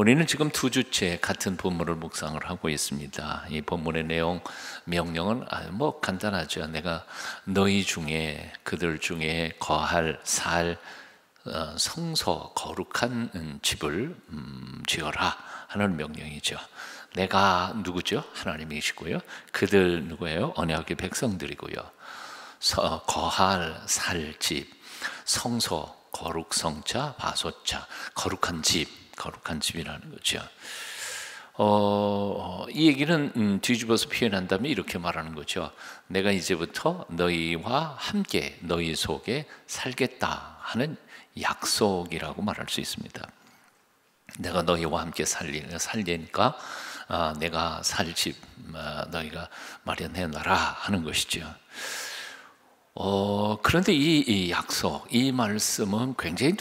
우리는 지금 두 주째 같은 본문을 묵상을 하고 있습니다. 이 본문의 명령은 간단하죠. 내가 너희 중에, 그들 중에 거할 살 성소 거룩한 집을 지어라 하는 명령이죠. 내가 누구죠? 하나님이시고요. 그들 누구예요? 언약의 백성들이고요. 거할 살 집, 성소, 거룩성자, 바소자, 거룩한 집이라는 거죠. 이 얘기는 뒤집어서 표현한다면 이렇게 말하는 거죠. 내가 이제부터 너희와 함께 너희 속에 살겠다 하는 약속이라고 말할 수 있습니다. 내가 너희와 함께 살리니까 내가 살 집 너희가 마련해놔라 하는 것이죠. 그런데 이 약속, 이 말씀은 굉장히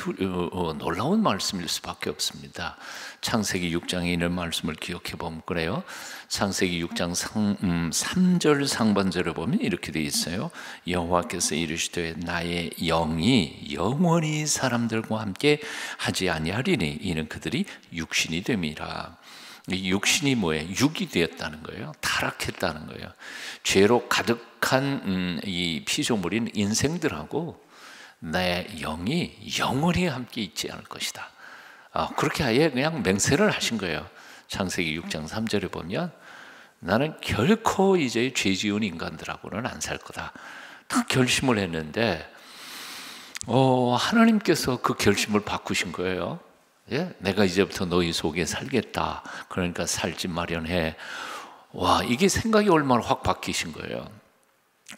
놀라운 말씀일 수밖에 없습니다. 창세기 6장에 있는 말씀을 기억해 보면 그래요. 창세기 6장 3절 상반절을 보면 이렇게 되어 있어요. 여호와께서 이르시되 나의 영이 영원히 사람들과 함께 하지 아니하리니 이는 그들이 육신이 됨이라. 이 육신이 뭐예요? 육이 되었다는 거예요. 타락했다는 거예요. 죄로 가득한 이 피조물인 인생들하고 내 영이 영원히 함께 있지 않을 것이다. 그렇게 아예 그냥 맹세를 하신 거예요. 창세기 6장 3절에 보면 나는 결코 이제 죄 지은 인간들하고는 안 살 거다. 딱 결심을 했는데 하나님께서 그 결심을 바꾸신 거예요. 예? 내가 이제부터 너희 속에 살겠다. 그러니까 살 집 마련해. 와, 이게 생각이 얼마나 확 바뀌신 거예요.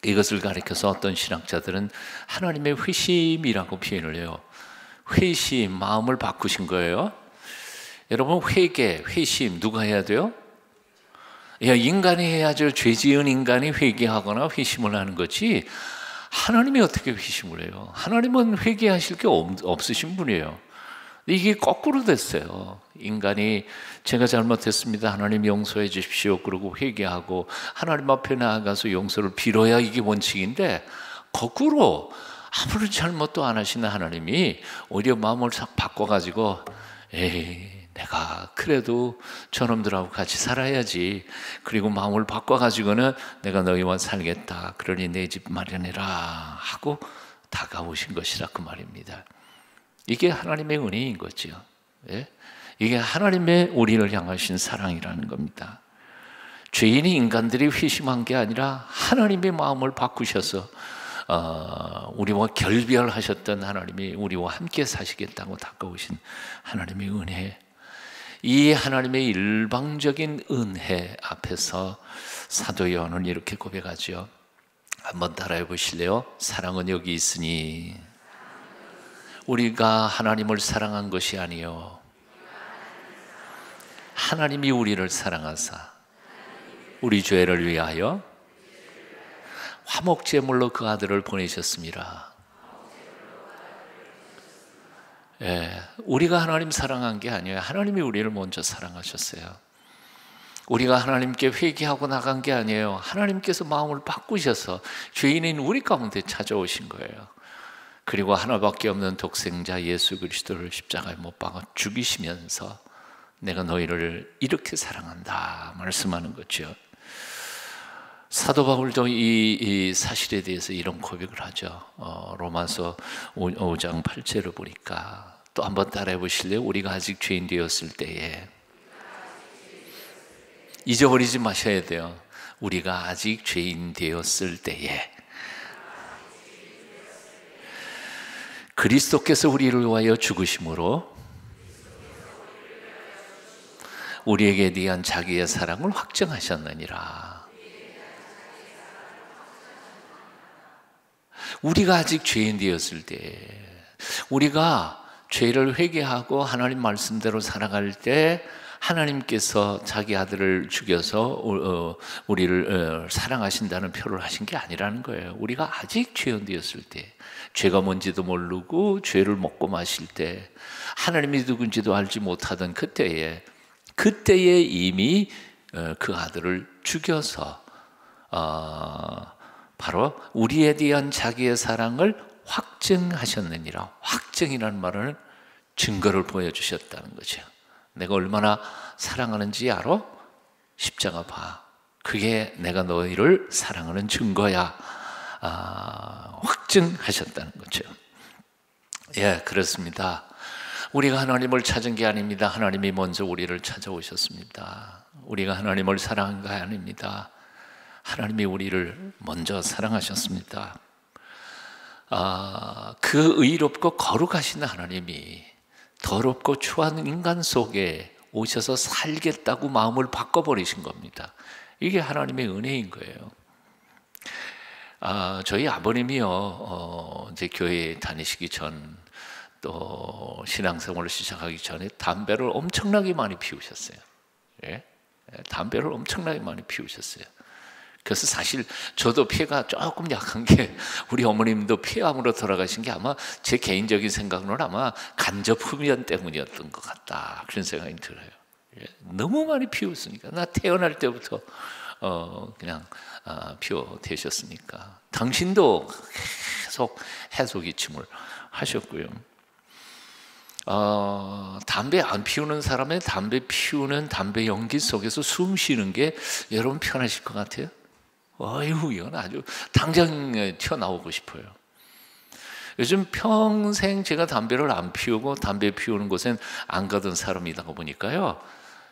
이것을 가리켜서 어떤 신학자들은 하나님의 회심이라고 표현을 해요. 회심, 마음을 바꾸신 거예요. 여러분, 회심 누가 해야 돼요? 인간이 해야죠. 죄 지은 인간이 회개하거나 회심을 하는 거지 하나님이 어떻게 회심을 해요? 하나님은 회개하실 게 없으신 분이에요. 이게 거꾸로 됐어요. 인간이 제가 잘못했습니다. 하나님 용서해 주십시오. 그러고 회개하고 하나님 앞에 나아가서 용서를 빌어야 이게 원칙인데 거꾸로 아무런 잘못도 안 하시는 하나님이 오히려 마음을 싹 바꿔가지고 내가 그래도 저놈들하고 같이 살아야지. 그리고 마음을 바꿔가지고는 내가 너희와 살겠다. 그러니 내 집 마련해라 하고 다가오신 것이라 그 말입니다. 이게 하나님의 은혜인 거죠. 예? 이게 하나님의 우리를 향하신 사랑이라는 겁니다. 죄인이 인간들이 회심한 게 아니라 하나님의 마음을 바꾸셔서 우리와 결별하셨던 하나님이 우리와 함께 사시겠다고 다가오신 하나님의 은혜. 이 하나님의 일방적인 은혜 앞에서 사도 요한은 이렇게 고백하죠. 한번 따라해 보실래요? 사랑은 여기 있으니 우리가 하나님을 사랑한 것이 아니요 하나님이 우리를 사랑하사 우리 죄를 위하여 화목제물로 그 아들을 보내셨습니다. 우리가 하나님 사랑한 게 아니에요. 하나님이 우리를 먼저 사랑하셨어요. 우리가 하나님께 회개하고 나간 게 아니에요. 하나님께서 마음을 바꾸셔서 죄인인 우리 가운데 찾아오신 거예요. 그리고 하나밖에 없는 독생자 예수 그리스도를 십자가에 못 박아 죽이시면서 내가 너희를 이렇게 사랑한다 말씀하는 거죠. 사도 바울도 이 사실에 대해서 이런 고백을 하죠. 로마서 5장 8절을 보니까 또 한번 따라해 보실래요? 우리가 아직 죄인 되었을 때에 잊어버리지 마셔야 돼요. 우리가 아직 죄인 되었을 때에 그리스도께서 우리를 위하여 죽으심으로 우리에게 대한 자기의 사랑을 확증하셨느니라. 우리가 아직 죄인 되었을 때, 우리가 죄를 회개하고 하나님 말씀대로 살아갈 때 하나님께서 자기 아들을 죽여서 우리를 사랑하신다는 표를 하신 게 아니라는 거예요. 우리가 아직 죄인 되었을 때, 죄가 뭔지도 모르고 죄를 먹고 마실 때, 하나님이 누군지도 알지 못하던 그때에 이미 그 아들을 죽여서 바로 우리에 대한 자기의 사랑을 확증하셨느니라. 확증이라는 말은 증거를 보여주셨다는 거죠. 내가 얼마나 사랑하는지 알아? 십자가 봐. 그게 내가 너희를 사랑하는 증거야. 확증하셨다는 거죠. 예, 그렇습니다. 우리가 하나님을 찾은 게 아닙니다. 하나님이 먼저 우리를 찾아오셨습니다. 우리가 하나님을 사랑한 게 아닙니다. 하나님이 우리를 먼저 사랑하셨습니다. 그 의롭고 거룩하신 하나님이 더럽고 추한 인간 속에 오셔서 살겠다고 마음을 바꿔버리신 겁니다. 이게 하나님의 은혜인 거예요. 저희 아버님이요, 이제 교회 다니시기 전, 또 신앙생활을 시작하기 전에 담배를 엄청나게 많이 피우셨어요. 예? 담배를 엄청나게 많이 피우셨어요. 그래서 사실 저도 폐가 조금 약한 게, 우리 어머님도 폐암으로 돌아가신 게 아마 제 개인적인 생각으로는 아마 간접 흡연 때문이었던 것 같다, 그런 생각이 들어요. 예? 너무 많이 피웠으니까. 나 태어날 때부터 그냥 피워 되셨으니까. 당신도 계속 해독기침을 하셨고요. 담배 안 피우는 사람의 담배 피우는 담배 연기 속에서 숨 쉬는 게 여러분 편하실 것 같아요? 어휴, 이건 아주 당장 튀어나오고 싶어요. 요즘 평생 제가 담배를 안 피우고 담배 피우는 곳엔 안 가던 사람이다 보니까요,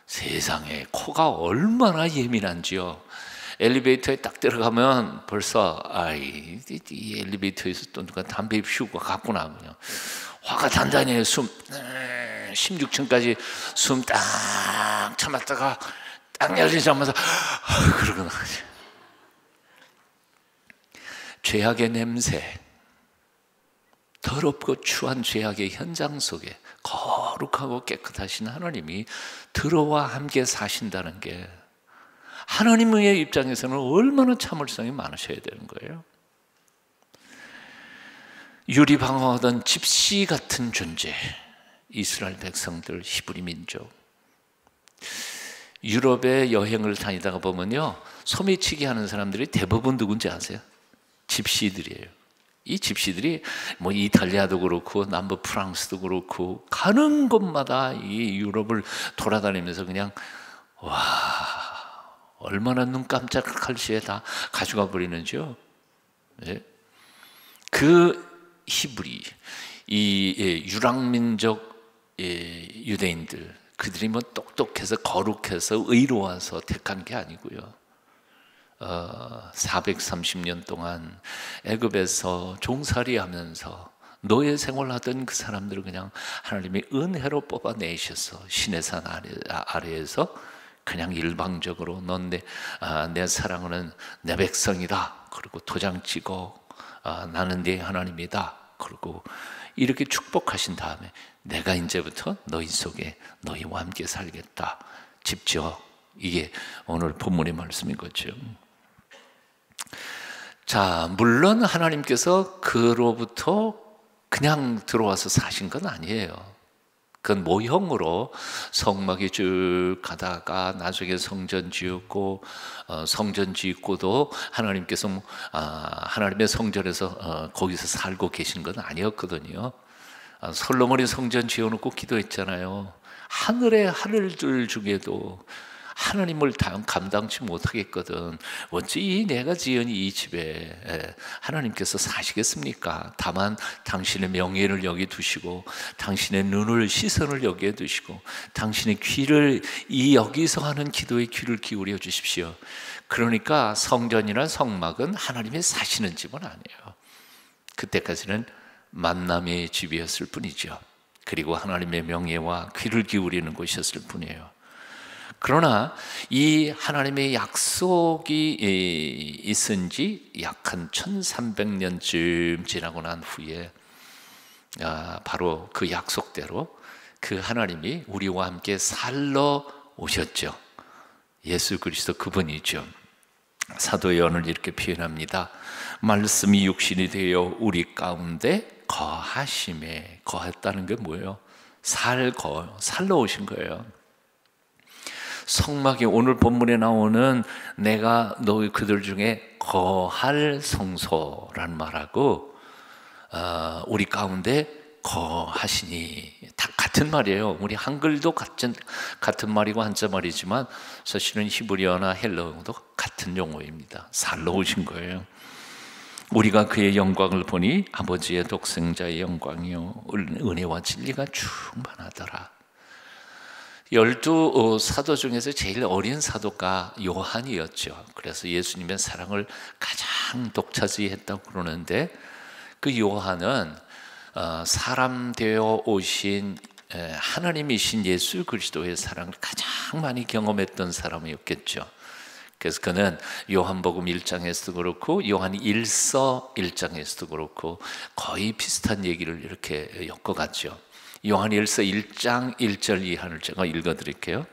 세상에 코가 얼마나 예민한지요. 엘리베이터에 딱 들어가면 벌써 이 엘리베이터에서 또 누가 담배 피우고 갔구나. 그냥 화가 단단히 해요. 16층까지 숨 딱 참았다가 딱 열리자마자 그러고 나가죠. 죄악의 냄새, 더럽고 추한 죄악의 현장 속에 거룩하고 깨끗하신 하나님이 들어와 함께 사신다는 게 하나님의 입장에서는 얼마나 참을성이 많으셔야 되는 거예요. 유리방어하던 집시 같은 존재, 이스라엘 백성들, 히브리 민족. 유럽에 여행을 다니다가 보면요, 소매치기 하는 사람들이 대부분 누군지 아세요? 집시들이에요. 이 집시들이 뭐 이탈리아도 그렇고 남부 프랑스도 그렇고 가는 곳마다 이 유럽을 돌아다니면서 그냥 얼마나 눈 깜짝할 시에 다 가져가 버리는지요. 네. 그 히브리, 이 유랑민족 유대인들, 그들이 뭐 똑똑해서 거룩해서 의로워서 택한 게 아니고요. 430년 동안 애굽에서 종살이하면서 노예 생활하던 그 사람들을 그냥 하나님이 은혜로 뽑아내셔서 시내산 아래에서 그냥 일방적으로 넌 내 사랑하는 내 백성이다, 그리고 도장 찍어 나는 네 하나님이다, 그리고 이렇게 축복하신 다음에 내가 이제부터 너희 속에 너희와 함께 살겠다, 집지어. 이게 오늘 본문의 말씀인 거죠. 자, 물론 하나님께서 그로부터 그냥 들어와서 사신 건 아니에요. 그건 모형으로 성막이 쭉 가다가 나중에 성전 지었고, 성전 짓고도 하나님께서 하나님의 성전에서 거기서 살고 계신 건 아니었거든요. 솔로몬이 성전 지어놓고 기도했잖아요. 하늘의 하늘들 중에도 하나님을 감당치 못하겠거든. 어찌 내가 지은 이 집에 하나님께서 사시겠습니까? 다만 당신의 명예를 여기 두시고, 당신의 눈을, 시선을 여기에 두시고, 당신의 귀를 이 여기서 하는 기도의 귀를 기울여 주십시오. 그러니까 성전이나 성막은 하나님의 사시는 집은 아니에요. 그때까지는 만남의 집이었을 뿐이죠. 그리고 하나님의 명예와 귀를 기울이는 곳이었을 뿐이에요. 그러나 이 하나님의 약속이 있은 지 약 한 1300년쯤 지나고 난 후에 바로 그 약속대로 그 하나님이 우리와 함께 살러 오셨죠. 예수 그리스도 그분이죠. 사도 요한은 이렇게 표현합니다. 말씀이 육신이 되어 우리 가운데 거하심에, 거했다는 게 뭐예요? 살러 오신 거예요. 성막이 오늘 본문에 나오는 내가 너희 그들 중에 거할 성소라는 말하고 우리 가운데 거하시니. 다 같은 말이에요. 우리 한글도 같은 말이고 한자 말이지만 사실은 히브리어나 헬라어도 같은 용어입니다. 살러 오신 거예요. 우리가 그의 영광을 보니 아버지의 독생자의 영광이요 은혜와 진리가 충만하더라. 12 사도 중에서 제일 어린 사도가 요한이었죠. 그래서 예수님의 사랑을 가장 독차지했다고 그러는데, 그 요한은 사람 되어 오신 하나님이신 예수 그리스도의 사랑을 가장 많이 경험했던 사람이었겠죠. 그래서 그는 요한복음 1장에서도 그렇고 요한 1서 1장에서도 그렇고 거의 비슷한 얘기를 이렇게 엮어갔죠. 요한 1서 1장 1절 이하를 제가 읽어드릴게요.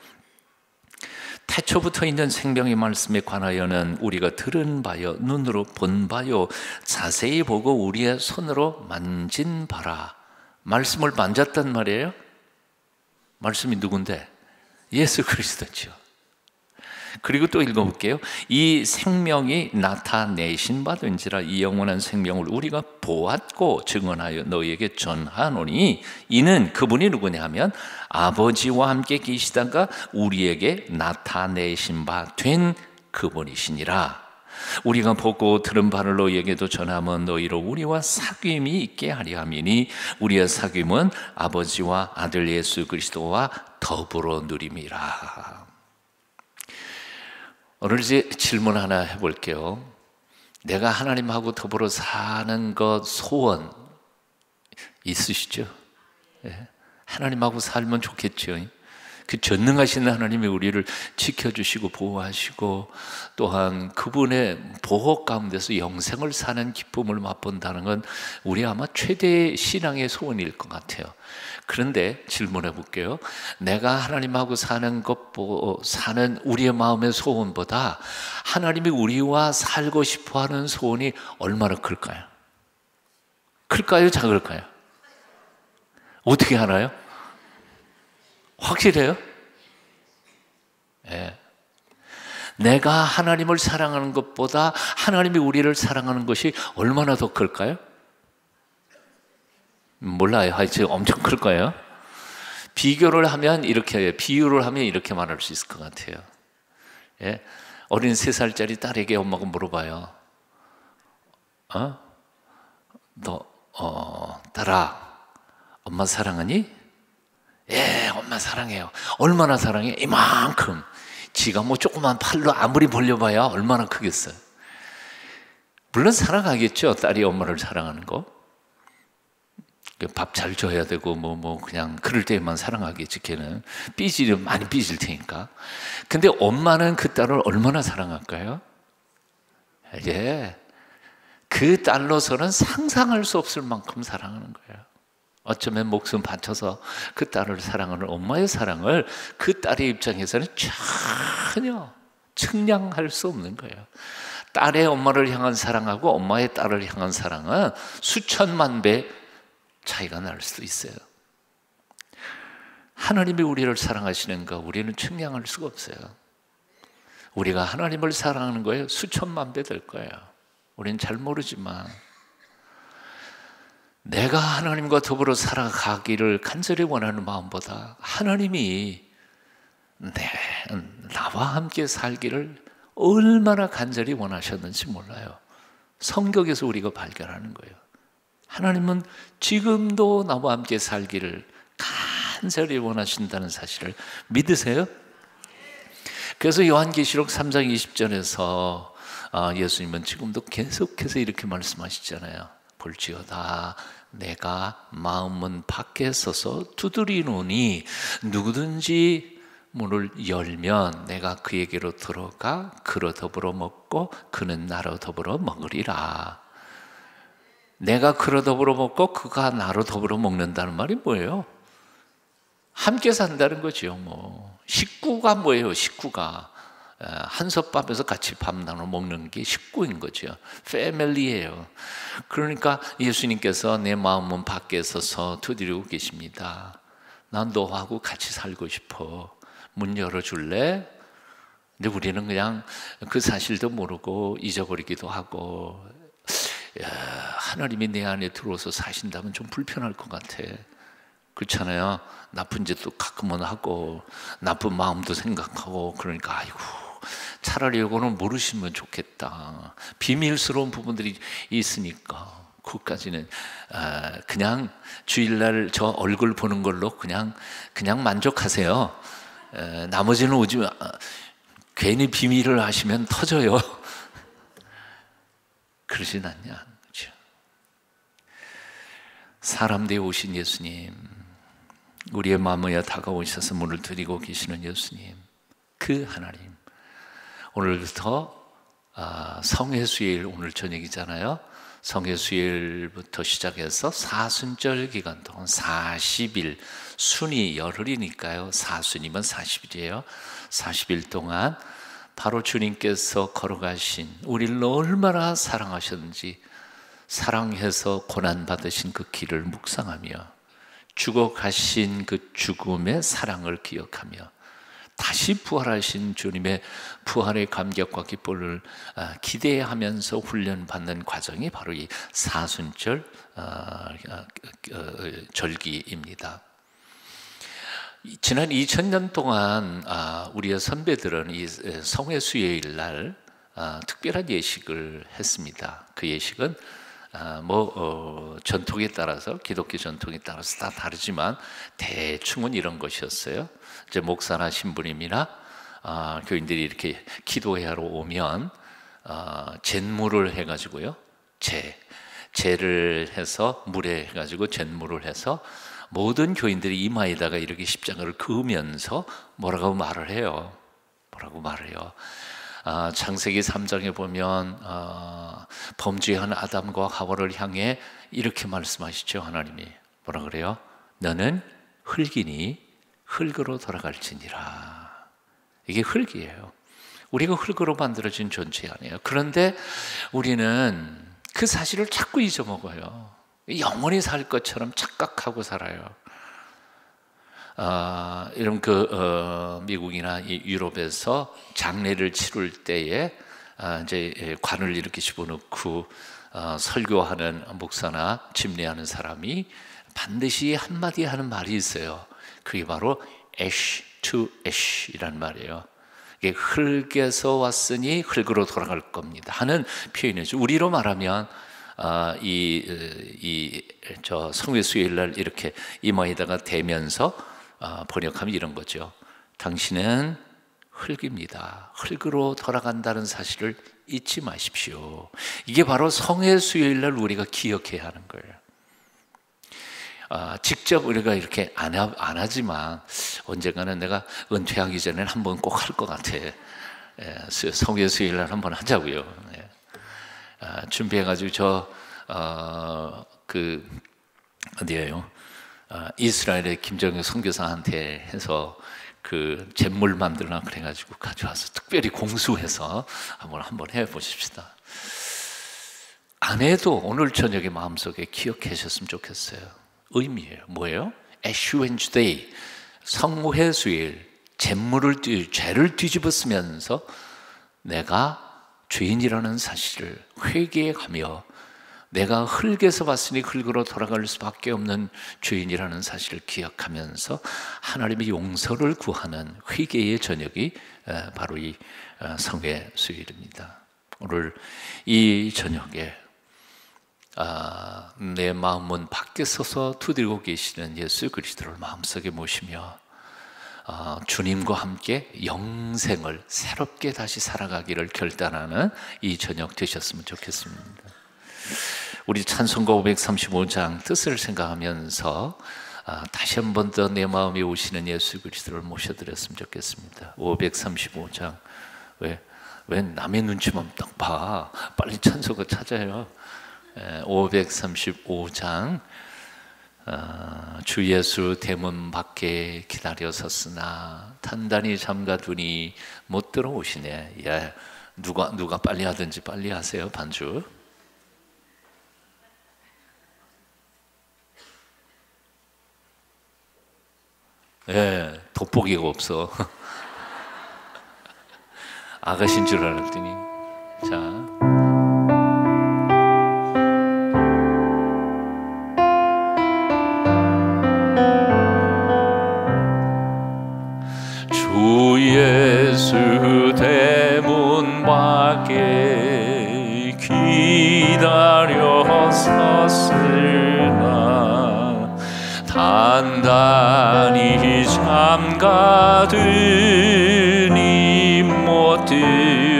태초부터 있는 생명의 말씀에 관하여는 우리가 들은 바요 눈으로 본 바요 자세히 보고 우리의 손으로 만진 바라. 말씀을 만졌단 말이에요. 말씀이 누군데? 예수 그리스도죠. 그리고 또 읽어볼게요. 이 생명이 나타내신 바된지라 이 영원한 생명을 우리가 보았고 증언하여 너희에게 전하노니 이는 그분이 누구냐 하면 아버지와 함께 계시다가 우리에게 나타내신 바 된 그분이시니라. 우리가 보고 들은 바를 너희에게도 전하면 너희로 우리와 사귐이 있게 하려 함이니 우리의 사귐은 아버지와 아들 예수 그리스도와 더불어 누림이라. 오늘 이제 질문 하나 해볼게요. 내가 하나님하고 더불어 사는 것 소원 있으시죠? 예. 하나님하고 살면 좋겠죠. 그 전능하신 하나님이 우리를 지켜주시고 보호하시고 또한 그분의 보호 가운데서 영생을 사는 기쁨을 맛본다는 건 우리 아마 최대의 신앙의 소원일 것 같아요. 그런데 질문해 볼게요. 내가 하나님하고 사는 우리의 마음의 소원보다 하나님이 우리와 살고 싶어하는 소원이 얼마나 클까요? 클까요? 작을까요? 어떻게 하나요? 확실해요? 네. 내가 하나님을 사랑하는 것보다 하나님이 우리를 사랑하는 것이 얼마나 더 클까요? 몰라요. 하여튼 엄청 클 거예요. 비유를 하면 이렇게 말할 수 있을 것 같아요. 예? 어린 3살짜리 딸에게 엄마가 물어봐요. 딸아, 엄마 사랑하니? 예, 엄마 사랑해요. 얼마나 사랑해? 이만큼. 지가 뭐 조그만 팔로 아무리 벌려봐야 얼마나 크겠어요. 물론 사랑하겠죠. 딸이 엄마를 사랑하는 거. 밥 잘 줘야 되고 그냥 그럴 때만 사랑하겠지. 걔는 많이 삐질 테니까. 근데 엄마는 그 딸을 얼마나 사랑할까요? 예, 그 딸로서는 상상할 수 없을 만큼 사랑하는 거예요. 어쩌면 목숨 바쳐서 그 딸을 사랑하는 엄마의 사랑을 그 딸의 입장에서는 전혀 측량할 수 없는 거예요. 딸의 엄마를 향한 사랑하고 엄마의 딸을 향한 사랑은 수천만 배 차이가 날 수도 있어요. 하나님이 우리를 사랑하시는 거 우리는 측량할 수가 없어요. 우리가 하나님을 사랑하는 거에 수천만 배 될 거예요. 우리는 잘 모르지만 내가 하나님과 더불어 살아가기를 간절히 원하는 마음보다 하나님이 나와 함께 살기를 얼마나 간절히 원하셨는지 몰라요. 성경에서 우리가 발견하는 거예요. 하나님은 지금도 나와 함께 살기를 간절히 원하신다는 사실을 믿으세요? 그래서 요한계시록 3장 20절에서 예수님은 지금도 계속해서 이렇게 말씀하시잖아요. 볼지어다 내가 마음문 밖에 서서 두드리노니 누구든지 문을 열면 내가 그에게로 들어가 그로 더불어 먹고 그는 나로 더불어 먹으리라. 내가 그로 더불어 먹고 그가 나로 더불어 먹는다는 말이 뭐예요? 함께 산다는 거죠. 식구가 뭐예요? 식구가 한솥밥에서 같이 밥 나눠 먹는 게 식구인 거죠. 패밀리예요. 그러니까 예수님께서 내 마음은 밖에 서서 두드리고 계십니다. 난 너하고 같이 살고 싶어. 문 열어줄래? 근데 우리는 그냥 그 사실도 모르고 잊어버리기도 하고 야, 하나님이 내 안에 들어와서 사신다면 좀 불편할 것 같아. 그렇잖아요. 나쁜 짓도 가끔은 하고 나쁜 마음도 생각하고 그러니까 아이고 차라리 이거는 모르시면 좋겠다. 비밀스러운 부분들이 있으니까 그것까지는 그냥 주일날 저 얼굴 보는 걸로 그냥 만족하세요. 나머지는 오지 괜히 비밀을 하시면 터져요. 그러진 않냐. 그렇죠? 사람 되어 오신 예수님, 우리의 마음에 다가오셔서 문을 드리고 계시는 예수님, 그 하나님, 오늘부터 성회수일 오늘 저녁이잖아요. 성회수일부터 시작해서 사순절 기간 동안 40일, 순이 열흘이니까요. 사순이면 40일이에요. 40일 동안 바로 주님께서 걸어가신 우리를 얼마나 사랑하셨는지, 사랑해서 고난받으신 그 길을 묵상하며 죽어가신 그 죽음의 사랑을 기억하며 다시 부활하신 주님의 부활의 감격과 기쁨을 기대하면서 훈련받는 과정이 바로 이 사순절 절기입니다. 지난 2000년 동안 우리의 선배들은 이 성회수요일 날 특별한 예식을 했습니다. 그 예식은 전통에 따라서, 기독교 전통에 따라서 다 다르지만 대충은 이런 것이었어요. 이제 목사나 신부님이나 교인들이 이렇게 기도회하러 오면 잿물을 해가지고요, 제를 해서 물에 해가지고 잿물을 해서 모든 교인들이 이마에다가 이렇게 십자가를 그으면서 뭐라고 말을 해요. 창세기 3장에 보면 범죄한 아담과 하와를 향해 이렇게 말씀하시죠. 하나님이 뭐라 그래요? 너는 흙이니 흙으로 돌아갈지니라. 이게 흙이에요. 우리가 흙으로 만들어진 존재 아니에요. 그런데 우리는 그 사실을 자꾸 잊어먹어요. 영원히 살 것처럼 착각하고 살아요. 이런 미국이나 유럽에서 장례를 치룰 때에 이제 관을 이렇게 집어넣고 설교하는 목사나 집례하는 사람이 반드시 한마디 하는 말이 있어요. 그게 바로 ash to ash이란 말이에요. 이게 흙에서 왔으니 흙으로 돌아갈 겁니다 하는 표현이죠. 우리로 말하면 성회수요일 날 이렇게 이마에다가 대면서 번역하면 이런 거죠. 당신은 흙입니다. 흙으로 돌아간다는 사실을 잊지 마십시오. 이게 바로 성회수요일 날 우리가 기억해야 하는 거예요. 직접 우리가 이렇게 안 하지만 언젠가는 내가 은퇴하기 전에는 한번 꼭 할 것 같아. 성회수요일 날 한번 하자고요. 준비해가지고 어디예요? 이스라엘의 김정일 선교사한테 해서 그 잿물 만들라 그래가지고 가져와서 특별히 공수해서 한번 해보십시다. 안 해도 오늘 저녁에 마음속에 기억하셨으면 좋겠어요. 의미예요. 뭐예요? Ash Wednesday, 성회수일, 죄를 뒤집어 쓰면서 내가 죄인이라는 사실을 회개하며 내가 흙에서 왔으니 흙으로 돌아갈 수밖에 없는 죄인이라는 사실을 기억하면서 하나님의 용서를 구하는 회개의 저녁이 바로 이 성회수일입니다. 오늘 이 저녁에 내 마음은 밖에 서서 두드리고 계시는 예수 그리스도를 마음속에 모시며 주님과 함께 영생을 새롭게 다시 살아가기를 결단하는 이 저녁 되셨으면 좋겠습니다. 우리 찬송가 535장 뜻을 생각하면서 다시 한 번 더 내 마음에 오시는 예수 그리스도를 모셔드렸으면 좋겠습니다. 535장 왜 남의 눈치만 딱 봐. 빨리 찬송가 찾아요. 535장 주 예수 대문 밖에 기다려 섰으나 단단히 잠가두니 못 들어오시네. 예, 누가 빨리 하든지 빨리 하세요. 반주. 예, 돋보기가 없어. 아가씨인 줄 알았더니. 자. 예수 대문 밖에 기다려 섰으나 단단히 잠가드니 못 들어오시네.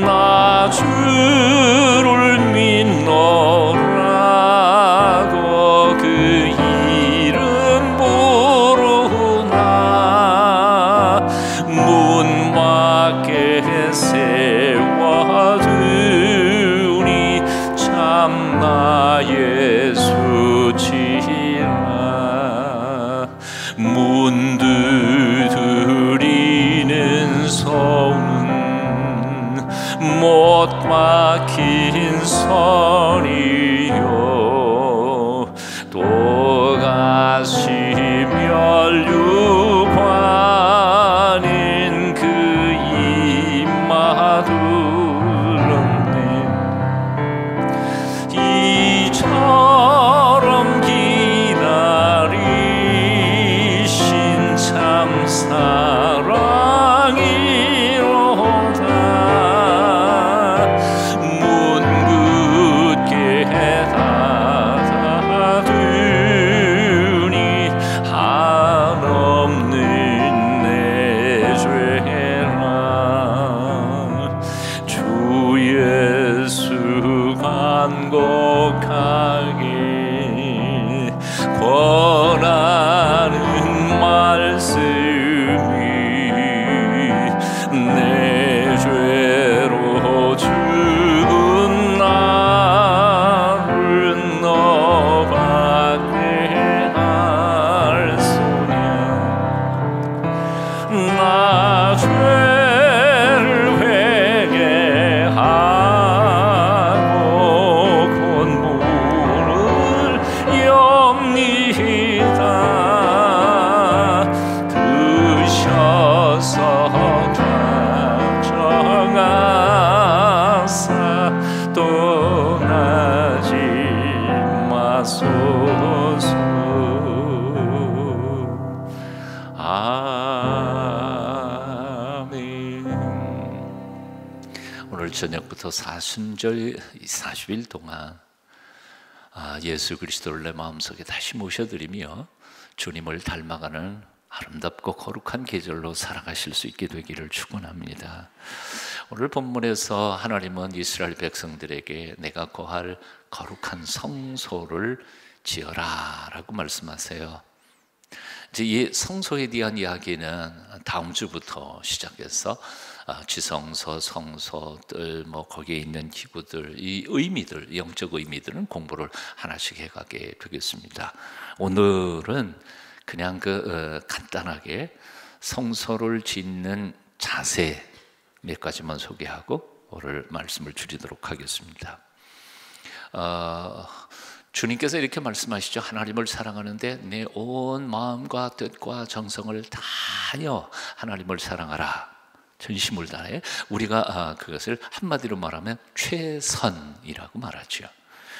나 주를 믿노라고 그 이름 부르나 문 밖에 세워두니 참나 예수지라. 문 두드리는 소는 못 막힌 선이요 또 가시며 류관인 그 이마 둘렀네. 이처럼 기다리신 참 사랑이로다. 간곡하게 권하는 말씀이 내 죄로 죽은 나를 너밖에 알 수냐. 나 죄를 회개하고 본문을 엽니다. 드셔서 작정하사 떠나지 마소서. 아멘. 오늘 저녁부터 사순절 40일 동안 예수 그리스도를 내 마음속에 다시 모셔드리며 주님을 닮아가는 아름답고 거룩한 계절로 살아가실 수 있게 되기를 축원합니다. 오늘 본문에서 하나님은 이스라엘 백성들에게 내가 거할 거룩한 성소를 지어라 라고 말씀하세요. 이제 이 성소에 대한 이야기는 다음 주부터 시작해서 지성소, 성소들, 거기에 있는 기구들, 이 의미들, 영적 의미들은 공부를 하나씩 해가게 되겠습니다. 오늘은 그냥 간단하게 성소를 짓는 자세 몇 가지만 소개하고 오늘 말씀을 줄이도록 하겠습니다. 주님께서 이렇게 말씀하시죠. 하나님을 사랑하는데 내 온 마음과 뜻과 정성을 다하여 하나님을 사랑하라. 전심을 다해. 우리가 그것을 한마디로 말하면 최선이라고 말하죠.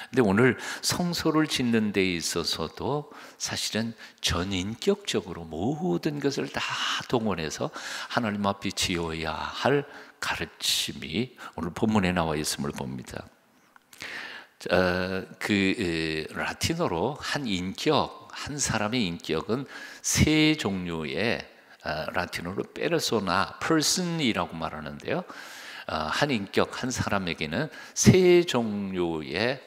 근데 오늘 성소를 짓는 데 있어서도 사실은 전인격적으로 모든 것을 다 동원해서 하나님 앞에 지어야 할 가르침이 오늘 본문에 나와 있음을 봅니다. 라틴어로 한 사람의 인격은 세 종류의 라틴어로 페르소나, person이라고 말하는데요. 한 인격, 한 사람에게는 세 종류의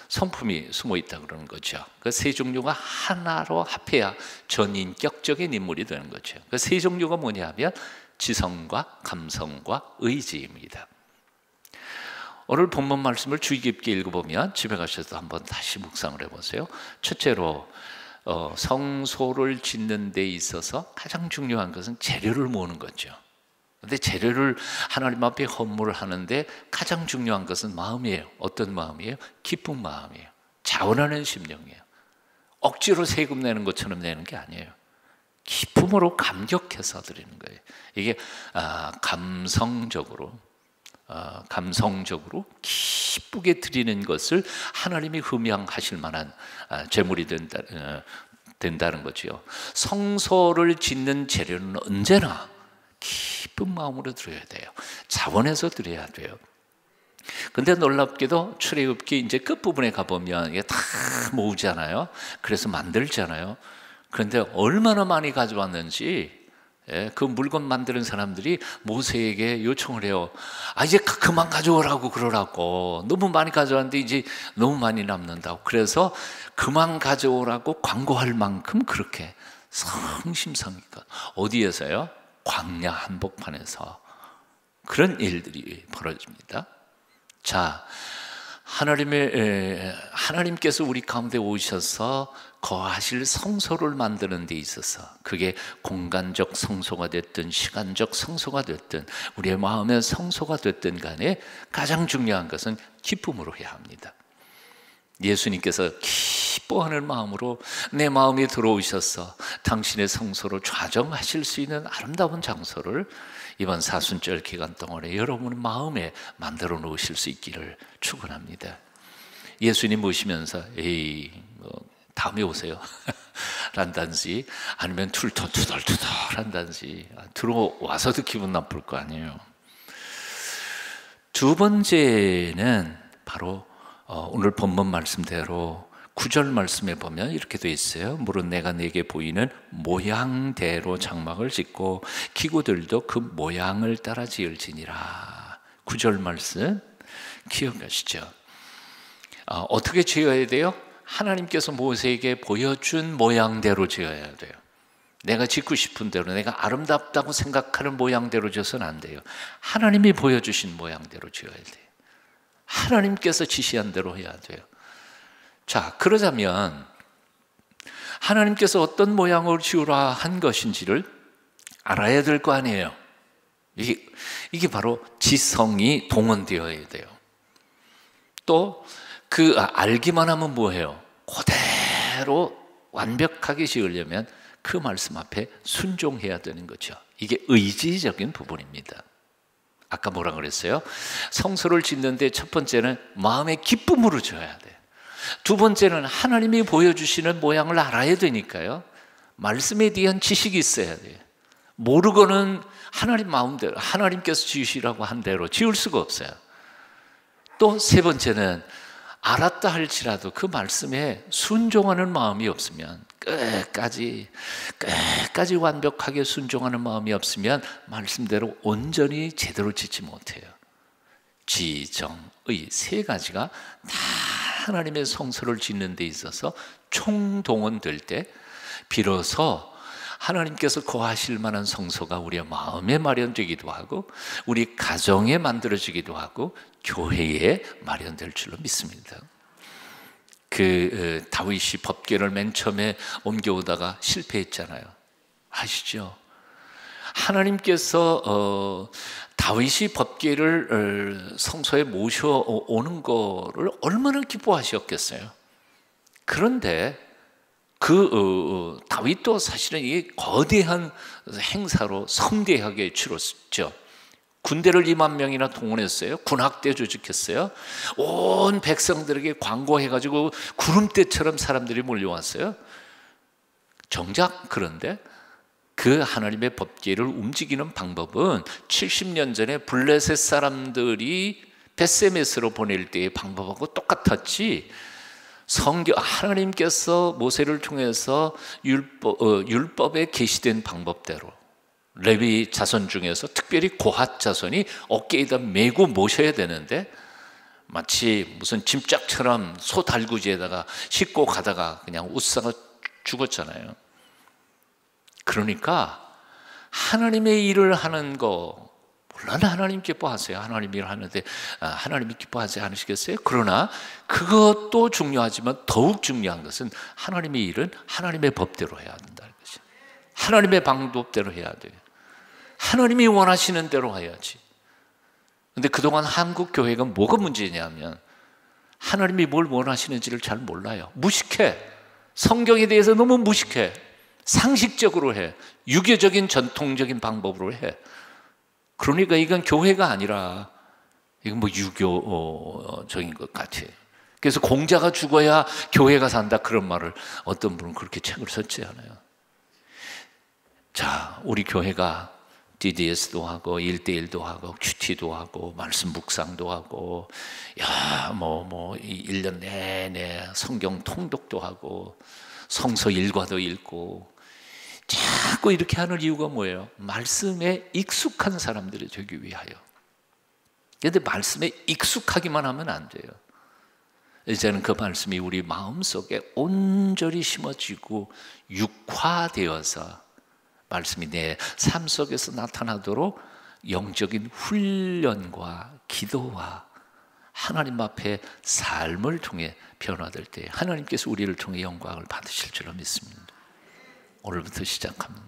성품이 숨어 있다 그러는 거죠. 그 세 종류가 하나로 합해야 전인격적인 인물이 되는 거죠. 그 세 종류가 뭐냐면 지성과 감성과 의지입니다. 오늘 본문 말씀을 주의 깊게 읽어보면 집에 가셔서 한번 다시 묵상을 해보세요. 첫째로 성소를 짓는 데 있어서 가장 중요한 것은 재료를 모으는 거죠. 근데 재료를 하나님 앞에 헌물을 하는데 가장 중요한 것은 마음이에요. 어떤 마음이에요? 기쁜 마음이에요. 자원하는 심령이에요. 억지로 세금 내는 것처럼 내는 게 아니에요. 기쁨으로 감격해서 드리는 거예요. 이게 감성적으로 감성적으로 기쁘게 드리는 것을 하나님이 흠양하실 만한 제물이 된다는 거지요. 성소를 짓는 재료는 언제나 기쁜 마음으로 드려야 돼요. 자원해서 드려야 돼요. 근데 놀랍게도 출애굽기 이제 끝부분에 가보면 이게 다 모으잖아요. 그래서 만들잖아요. 그런데 얼마나 많이 가져왔는지 그 물건 만드는 사람들이 모세에게 요청을 해요. 이제 그만 가져오라고 그러라고. 너무 많이 가져왔는데 이제 너무 많이 남는다고. 그래서 그만 가져오라고 광고할 만큼 그렇게 성심성의껏. 어디에서요? 광야 한복판에서 그런 일들이 벌어집니다. 자, 하나님께서 우리 가운데 오셔서 거하실 성소를 만드는 데 있어서, 그게 공간적 성소가 됐든 시간적 성소가 됐든 우리의 마음의 성소가 됐든 간에 가장 중요한 것은 기쁨으로 해야 합니다. 예수님께서 기뻐하는 마음으로 내 마음에 들어오셔서 당신의 성소를 좌정하실 수 있는 아름다운 장소를 이번 사순절 기간 동안에 여러분 마음에 만들어 놓으실 수 있기를 축원합니다. 예수님 모시면서 다음에 오세요 란단지, 아니면 투덜투덜 한단지 들어와서도 기분 나쁠 거 아니에요. 두 번째는 바로 오늘 본문 말씀대로 9절 말씀에 보면 이렇게 되어 있어요. 물은 내가 내게 보이는 모양대로 장막을 짓고 기구들도 그 모양을 따라 지을지니라. 9절 말씀 기억하시죠? 어떻게 지어야 돼요? 하나님께서 모세에게 보여준 모양대로 지어야 돼요. 내가 짓고 싶은 대로, 내가 아름답다고 생각하는 모양대로 지어서는 안 돼요. 하나님이 보여주신 모양대로 지어야 돼요. 하나님께서 지시한 대로 해야 돼요. 자, 그러자면 하나님께서 어떤 모양으로 지으라 한 것인지를 알아야 될 거 아니에요. 이게 바로 지성이 동원되어야 돼요. 또 알기만 하면 뭐해요? 그대로 완벽하게 지으려면 그 말씀 앞에 순종해야 되는 거죠. 이게 의지적인 부분입니다. 아까 뭐라 그랬어요? 성소를 짓는데 첫 번째는 마음의 기쁨으로 지어야 돼요. 두 번째는 하나님이 보여주시는 모양을 알아야 되니까요. 말씀에 대한 지식이 있어야 돼요. 모르고는 하나님 마음대로, 하나님께서 지으시라고 한 대로 지을 수가 없어요. 또 세 번째는 알았다 할지라도 그 말씀에 순종하는 마음이 없으면, 끝까지 완벽하게 순종하는 마음이 없으면 말씀대로 온전히 제대로 짓지 못해요. 지정의 세 가지가 다 하나님의 성소를 짓는 데 있어서 총동원될 때 비로소 하나님께서 거하실 만한 성소가 우리의 마음에 마련되기도 하고 우리 가정에 만들어지기도 하고 교회에 마련될 줄로 믿습니다. 다윗이 법궤를 맨 처음에 옮겨오다가 실패했잖아요. 아시죠? 하나님께서 다윗이 법궤를 성소에 모셔오는 거를 얼마나 기뻐하셨겠어요. 그런데 다윗도 사실은 이게 거대한 행사로 성대하게 치렀죠. 군대를 2만 명이나 동원했어요. 군악대 조직했어요. 온 백성들에게 광고해가지고 구름대처럼 사람들이 몰려왔어요. 정작 그런데 그 하나님의 법궤를 움직이는 방법은 70년 전에 블레셋 사람들이 베세메스로 보낼 때의 방법하고 똑같았지, 하나님께서 모세를 통해서 율법에 계시된 방법대로 레위 자손 중에서 특별히 고핫 자손이 어깨에다 메고 모셔야 되는데 마치 무슨 짐짝처럼 소 달구지에다가 싣고 가다가 그냥 웃사가 죽었잖아요. 그러니까 하나님의 일을 하는 거, 물론 하나님 기뻐하세요. 하나님 일을 하는데 하나님이 기뻐하지 않으시겠어요? 그러나 그것도 중요하지만 더욱 중요한 것은 하나님의 일은 하나님의 법대로 해야 된다는 것이죠. 하나님의 방법대로 해야 돼요. 하나님이 원하시는 대로 해야지. 근데 그동안 한국 교회가 뭐가 문제냐면 하나님이 뭘 원하시는지를 잘 몰라요. 무식해. 성경에 대해서 너무 무식해. 상식적으로 해. 유교적인 전통적인 방법으로 해. 그러니까 이건 교회가 아니라 이건 뭐 유교적인 것 같아요. 그래서 공자가 죽어야 교회가 산다 그런 말을 어떤 분은 그렇게 책을 썼지 않아요. 자, 우리 교회가 DDS도 하고 1대1도 하고 큐티도 하고 말씀 묵상도 하고 1년 내내 성경 통독도 하고 성서 일과도 읽고 자꾸 이렇게 하는 이유가 뭐예요? 말씀에 익숙한 사람들이 되기 위하여. 그런데 말씀에 익숙하기만 하면 안 돼요. 이제는 그 말씀이 우리 마음속에 온전히 심어지고 육화되어서 말씀이 내 삶 속에서 나타나도록 영적인 훈련과 기도와 하나님 앞에 삶을 통해 변화될 때 하나님께서 우리를 통해 영광을 받으실 줄로 믿습니다. 오늘부터 시작합니다.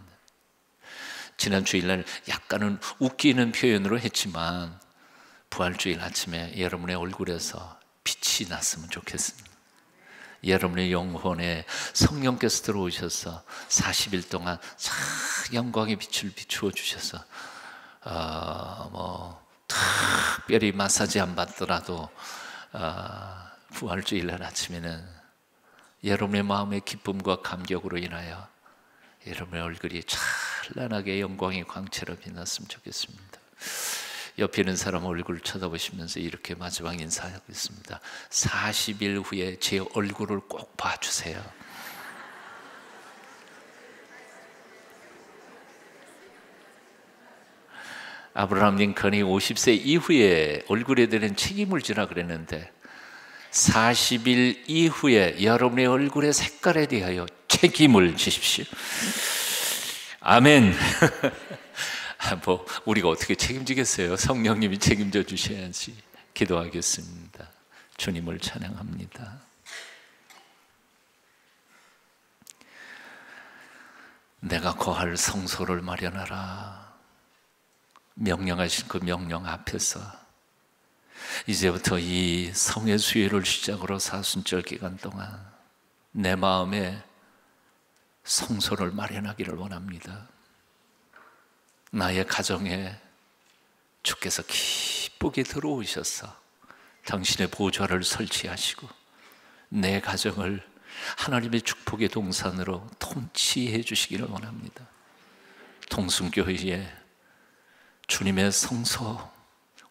지난 주일날 약간은 웃기는 표현으로 했지만 부활주일 아침에 여러분의 얼굴에서 빛이 났으면 좋겠습니다. 여러분의 영혼에 성령께서 들어오셔서 40일 동안 영광의 빛을 비추어 주셔서 특별히 마사지 안 받더라도 부활주일날 아침에는 여러분의 마음의 기쁨과 감격으로 인하여 여러분의 얼굴이 찬란하게 영광의 광채로 빛났으면 좋겠습니다. 옆에 있는 사람 얼굴을 쳐다보시면서 이렇게 마지막 인사하겠습니다. 40일 후에 제 얼굴을 꼭 봐주세요. 아브라함 링컨이 50세 이후에 얼굴에 대한 책임을 지라 그랬는데 40일 이후에 여러분의 얼굴의 색깔에 대하여 책임을 지십시오. 아멘. 우리가 어떻게 책임지겠어요? 성령님이 책임져 주셔야지. 기도하겠습니다. 주님을 찬양합니다. 내가 거할 성소를 마련하라. 명령하신 그 명령 앞에서 이제부터 이 성의 수요를 시작으로 사순절 기간 동안 내 마음에 성소를 마련하기를 원합니다. 나의 가정에 주께서 기쁘게 들어오셔서 당신의 보좌를 설치하시고 내 가정을 하나님의 축복의 동산으로 통치해 주시기를 원합니다. 동순교회에 주님의 성소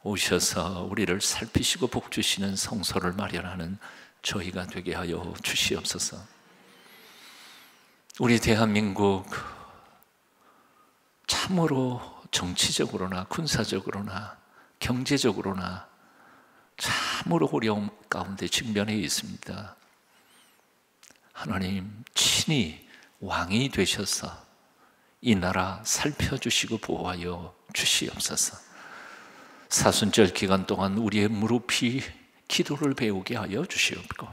오셔서 우리를 살피시고 복 주시는 성소를 마련하는 저희가 되게 하여 주시옵소서. 우리 대한민국 참으로 정치적으로나 군사적으로나 경제적으로나 참으로 어려움 가운데 직면해 있습니다. 하나님 친히 왕이 되셔서 이 나라 살펴주시고 보호하여 주시옵소서. 사순절 기간 동안 우리의 무릎이 기도를 배우게 하여 주시옵고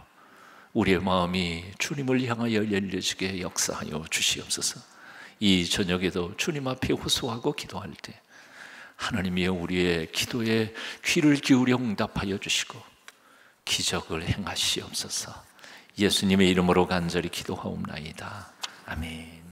우리의 마음이 주님을 향하여 열려지게 역사하여 주시옵소서. 이 저녁에도 주님 앞에 호소하고 기도할 때 하나님이 우리의 기도에 귀를 기울여 응답하여 주시고 기적을 행하시옵소서. 예수님의 이름으로 간절히 기도하옵나이다. 아멘.